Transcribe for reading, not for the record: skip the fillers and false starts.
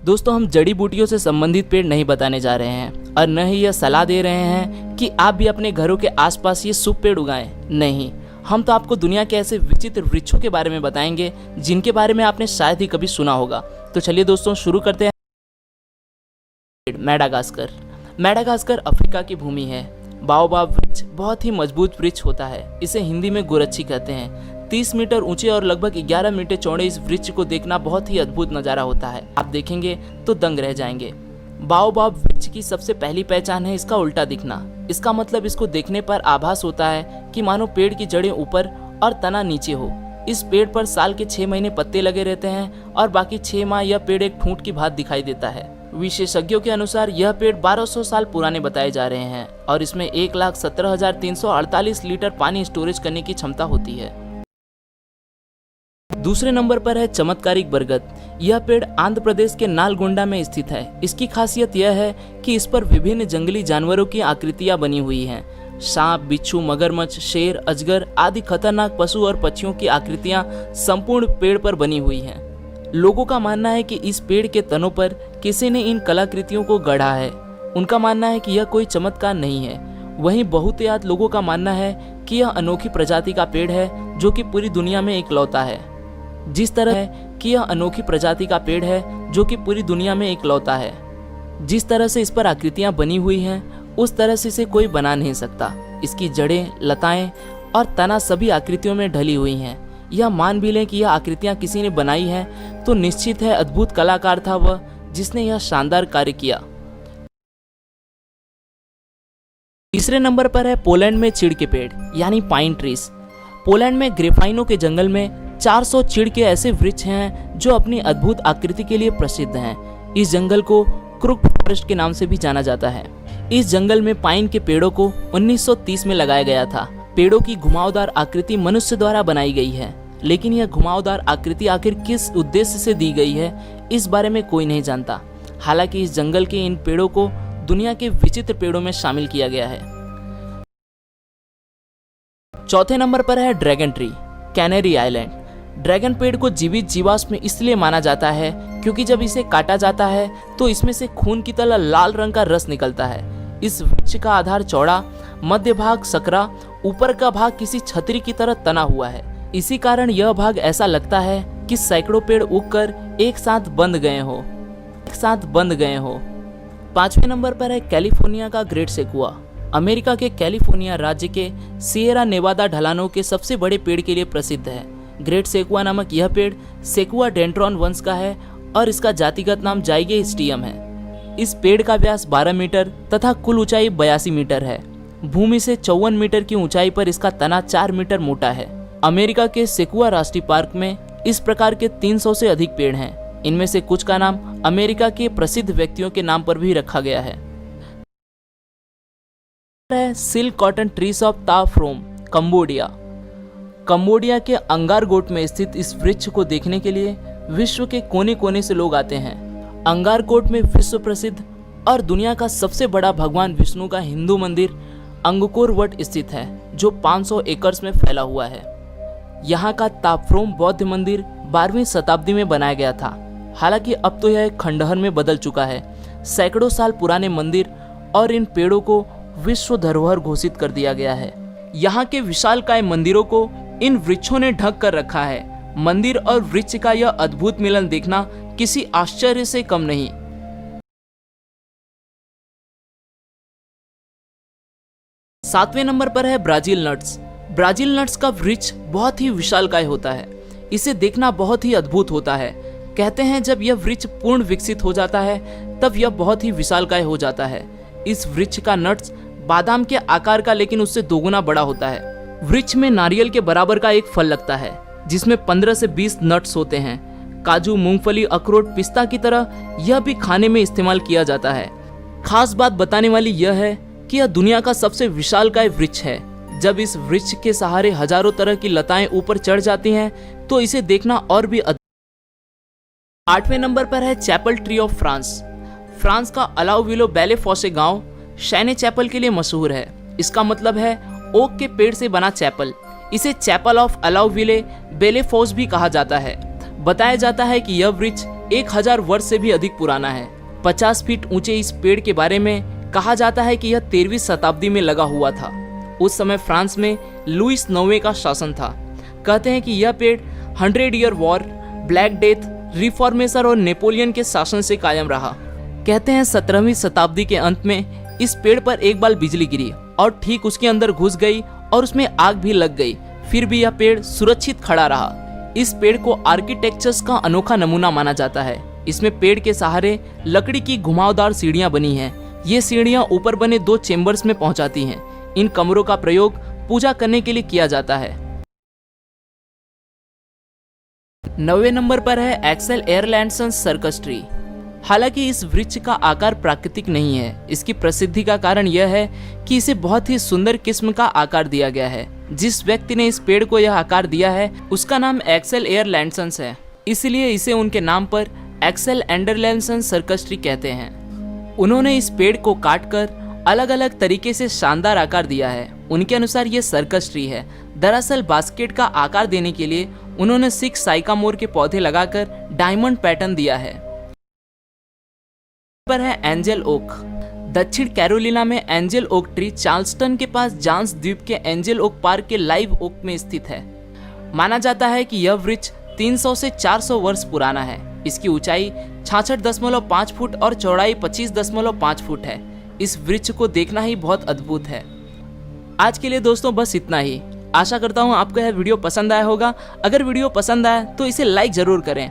दोस्तों, हम जड़ी बूटियों से संबंधित पेड़ नहीं बताने जा रहे हैं और न ही यह सलाह दे रहे हैं कि आप भी अपने घरों के आसपास ये शुभ पेड़ उगाएं। नहीं, हम तो आपको दुनिया के ऐसे विचित्र वृक्षों के बारे में बताएंगे जिनके बारे में आपने शायद ही कभी सुना होगा। तो चलिए दोस्तों, शुरू करते हैं। मैडागास्कर। मैडागास्कर अफ्रीका की भूमि है। बाओबाब वृक्ष बहुत ही मजबूत वृक्ष होता है। इसे हिंदी में गुरच्छी कहते हैं। 30 मीटर ऊंचे और लगभग 11 मीटर चौड़े इस वृक्ष को देखना बहुत ही अद्भुत नज़ारा होता है। आप देखेंगे तो दंग रह जाएंगे। बाओबाब वृक्ष की सबसे पहली पहचान है इसका उल्टा दिखना। इसका मतलब इसको देखने पर आभास होता है कि मानो पेड़ की जड़ें ऊपर और तना नीचे हो। इस पेड़ पर साल के 6 महीने पत्ते लगे रहते हैं और बाकी 6 माह यह पेड़ एक ठूंठ की भांत दिखाई देता है। विशेषज्ञों के अनुसार यह पेड़ 1200 साल पुराने बताए जा रहे हैं और इसमें 1,17,348 लीटर पानी स्टोरेज करने की क्षमता होती है। दूसरे नंबर पर है चमत्कारिक बरगद। यह पेड़ आंध्र प्रदेश के नालगोंडा में स्थित है। इसकी खासियत यह है कि इस पर विभिन्न जंगली जानवरों की आकृतियां बनी हुई हैं। सांप, बिच्छू, मगरमच्छ, शेर, अजगर आदि खतरनाक पशु और पक्षियों की आकृतियां संपूर्ण पेड़ पर बनी हुई हैं। लोगों का मानना है कि इस पेड़ के तनों पर किसी ने इन कलाकृतियों को गढ़ा है। उनका मानना है कि यह कोई चमत्कार नहीं है। वहीं बहुतायत लोगों का मानना है कि यह अनोखी प्रजाति का पेड़ है जो कि पूरी दुनिया में इकलौता है। जिस तरह जिस तरह से इस पर आकृतियां बनी हुई हैं, उस तरह से इसे कोई बना नहीं सकता। इसकी जड़ें, लताएं और तना सभी आकृतियों में ढली हुई हैं। यह मान भी लें कि यह आकृतियां किसी ने बनाई हैं तो निश्चित है अद्भुत कलाकार था वह जिसने यह शानदार कार्य किया। तीसरे नंबर पर है पोलैंड में चीड़ के पेड़ यानी पाइन ट्रीज। पोलैंड में ग्रेफाइनों के जंगल में 400 चीड़ के ऐसे वृक्ष हैं जो अपनी अद्भुत आकृति के लिए प्रसिद्ध हैं। इस जंगल को क्रूक फॉरेस्ट के नाम से भी जाना जाता है। इस जंगल में पाइन के पेड़ों को 1930 में लगाया गया था। पेड़ों की घुमावदार आकृति मनुष्य द्वारा बनाई गई है, लेकिन यह घुमावदार आकृति आखिर किस उद्देश्य से दी गई है इस बारे में कोई नहीं जानता। हालांकि इस जंगल के इन पेड़ों को दुनिया के विचित्र पेड़ों में शामिल किया गया है। चौथे नंबर पर है dragon tree, canary island. Dragon पेड़ को जीवित जीवाश्म इसलिए माना जाता है क्योंकि जब इसे काटा जाता है तो इसमें से खून की तरह लाल रंग का रस निकलता है। इस वृक्ष का आधार चौड़ा, मध्य भाग सकरा, ऊपर का भाग किसी छतरी की तरह तना हुआ है। इसी कारण यह भाग ऐसा लगता है कि सैकड़ों पेड़ उगकर एक साथ बंध गए हो। पांचवें नंबर पर है कैलिफोर्निया का ग्रेट सेकुआ। अमेरिका के कैलिफोर्निया राज्य के सिएरा नेवादा ढलानों के सबसे बड़े पेड़ के लिए प्रसिद्ध है। ग्रेट सेकुआ नामक यह पेड़ सेकुआ डेंड्रॉन वंश का है और इसका जातिगत नाम जाइगेस्टियम है। इस पेड़ का व्यास 12 मीटर तथा कुल ऊंचाई 82 मीटर है। भूमि से 54 मीटर की ऊंचाई पर इसका तना 4 मीटर मोटा है। अमेरिका के सेकुआ राष्ट्रीय पार्क में इस प्रकार के 300 से अधिक पेड़ हैं। इनमें से कुछ का नाम अमेरिका के प्रसिद्ध व्यक्तियों के नाम पर भी रखा गया है। सिल्क कॉटन ट्रीज ऑफ ता फ्रोम, कंबोडिया। कंबोडिया के अंगारगोट में स्थित इस वृक्ष को देखने के लिए विश्व के कोने कोने से लोग आते हैं। अंगारकोट में विश्व प्रसिद्ध और दुनिया का सबसे बड़ा भगवान विष्णु का हिंदू मंदिर अंगकोर वट स्थित है जो 500 एकड़ में फैला हुआ है। यहाँ का तापफ्रोम बौद्ध मंदिर 12वीं शताब्दी में बनाया गया था। हालांकि अब तो यह खंडहर में बदल चुका है। सैकड़ों साल पुराने मंदिर और इन पेड़ों को विश्व धरोहर घोषित कर दिया गया है। यहाँ के विशालकाय मंदिरों को इन वृक्षों ने ढक कर रखा है। मंदिर और वृक्ष का यह अद्भुत मिलन देखना किसी आश्चर्य से कम नहीं। सातवें नंबर पर है ब्राजील नट्स। ब्राजील नट्स का वृक्ष बहुत ही विशालकाय होता है। इसे देखना बहुत ही अद्भुत होता है। कहते हैं जब यह वृक्ष पूर्ण विकसित हो जाता है तब यह बहुत ही विशालकाय हो जाता है। इस वृक्ष का नट्स बादाम के आकार का लेकिन उससे दोगुना बड़ा होता है। वृक्ष में नारियल के बराबर का एक फल लगता है जिसमें 15 से 20 नट्स होते हैं। काजू, मूंगफली, अखरोट, पिस्ता की तरह यह भी खाने में इस्तेमाल किया जाता है। खास बात बताने वाली यह है कि यह दुनिया का सबसे विशालकाय वृक्ष है। जब इस वृक्ष के सहारे हजारों तरह की लताएं ऊपर चढ़ जाती हैं तो इसे देखना और भी आठवें नंबर पर है chapel tree of France. France का अलाउविलो बैले फॉसे गांव शैने चैपल के लिए मशहूर है। इसका मतलब है ओक के पेड़ से बना चैपल। इसे चैपल ऑफ अलाउविले बेले फॉस भी कहा जाता है। बताया जाता है कि यह वृक्ष 1000 वर्ष से भी अधिक पुराना है। 50 फीट ऊंचे इस पेड़ के बारे में कहा जाता है कि यह 13वीं शताब्दी में लगा हुआ था। उस समय फ्रांस में लुईस 9वें का शासन था। कहते हैं कि यह पेड़ 100 year war, black death, reformation और नेपोलियन के शासन से कायम रहा। कहते हैं 17वीं शताब्दी के अंत में इस पेड़ पर एक बार बिजली गिरी और ठीक उसके अंदर घुस गई और उसमें आग भी लग गई, फिर भी यह पेड़ सुरक्षित खड़ा रहा। इस पेड़ को आर्किटेक्चर्स का अनोखा नमूना माना जाता है। इसमें पेड़ के सहारे लकड़ी की घुमावदार सीढ़ियां बनी हैं। ये सीढ़ियां ऊपर बने 2 चेम्बर्स में पहुंचाती हैं। इन कमरों का प्रयोग पूजा करने के लिए किया जाता है। 9वें नंबर पर है एक्सेल एयरलैंडसन सर्कस ट्री। हालांकि इस वृक्ष का आकार प्राकृतिक नहीं है। इसकी प्रसिद्धि का कारण यह है कि इसे बहुत ही सुंदर किस्म का आकार दिया गया है। जिस व्यक्ति ने इस पेड़ को यह आकार दिया है उसका नाम एक्सेल एयरलैंडसन है, इसलिए इसे उनके नाम पर एक्सेल एंडरलैंडसन सर्कस ट्री कहते हैं। उन्होंने इस पेड़ को काटकर अलग अलग तरीके से शानदार आकार दिया है। उनके अनुसार ये सर्कस ट्री है। दरअसल बास्केट का आकार देने के लिए उन्होंने 6 साइकामोर के पौधे लगाकर डायमंड पैटर्न दिया है। पर है एंजल ओक। दक्षिण कैरोलिना में एंजल ओक ट्री चार्ल्सटन के पास जांस द्वीप के एंजल ओक पार्क के लाइव ओक में स्थित है। माना जाता है कि यह वृक्ष 300 से 400 वर्ष पुराना है। इसकी ऊंचाई 66.5 फुट और चौड़ाई 25.5 फुट है। इस वृक्ष को देखना ही बहुत अद्भुत है। आज के लिए दोस्तों बस इतना ही। आशा करता हूँ आपको यह वीडियो पसंद आया होगा। अगर वीडियो पसंद आया तो इसे लाइक जरूर करें।